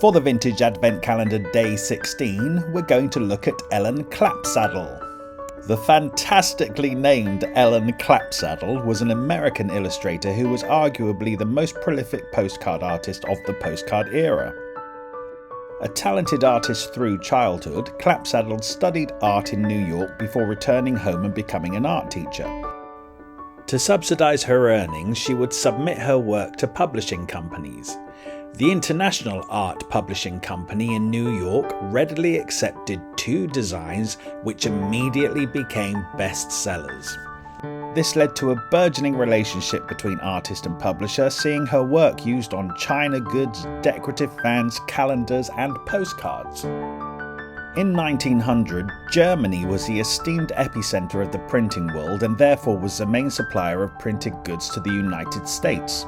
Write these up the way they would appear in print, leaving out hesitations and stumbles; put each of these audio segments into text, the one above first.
For the Vintage Advent Calendar Day 16, we're going to look at Ellen Clapsaddle. The fantastically named Ellen Clapsaddle was an American illustrator who was arguably the most prolific postcard artist of the postcard era. A talented artist through childhood, Clapsaddle studied art in New York before returning home and becoming an art teacher. To subsidize her earnings, she would submit her work to publishing companies. The International Art Publishing Company in New York readily accepted 2 designs which immediately became bestsellers. This led to a burgeoning relationship between artist and publisher, seeing her work used on china goods, decorative fans, calendars and postcards. In 1900, Germany was the esteemed epicenter of the printing world and therefore was the main supplier of printed goods to the United States.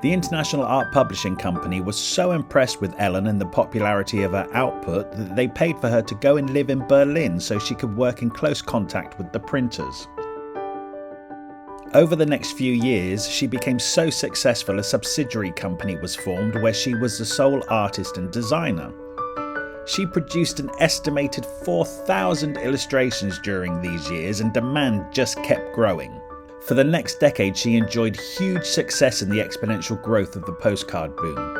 The International Art Publishing Company was so impressed with Ellen and the popularity of her output that they paid for her to go and live in Berlin so she could work in close contact with the printers. Over the next few years, she became so successful a subsidiary company was formed where she was the sole artist and designer. She produced an estimated 4,000 illustrations during these years, and demand just kept growing. For the next decade, she enjoyed huge success in the exponential growth of the postcard boom.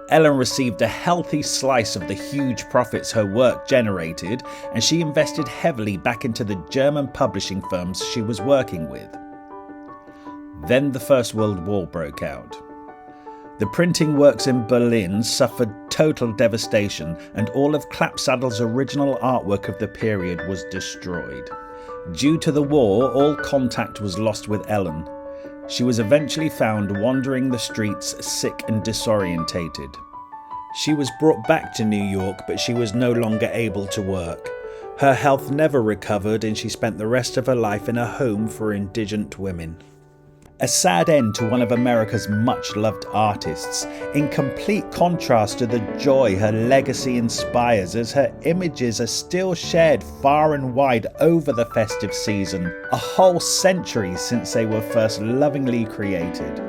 Ellen received a healthy slice of the huge profits her work generated, and she invested heavily back into the German publishing firms she was working with. Then the First World War broke out. The printing works in Berlin suffered total devastation, and all of Clapsaddle's original artwork of the period was destroyed. Due to the war, all contact was lost with Ellen. She was eventually found wandering the streets, sick and disorientated. She was brought back to New York, but she was no longer able to work. Her health never recovered, and she spent the rest of her life in a home for indigent women. A sad end to one of America's much-loved artists, in complete contrast to the joy her legacy inspires, as her images are still shared far and wide over the festive season, a whole century since they were first lovingly created.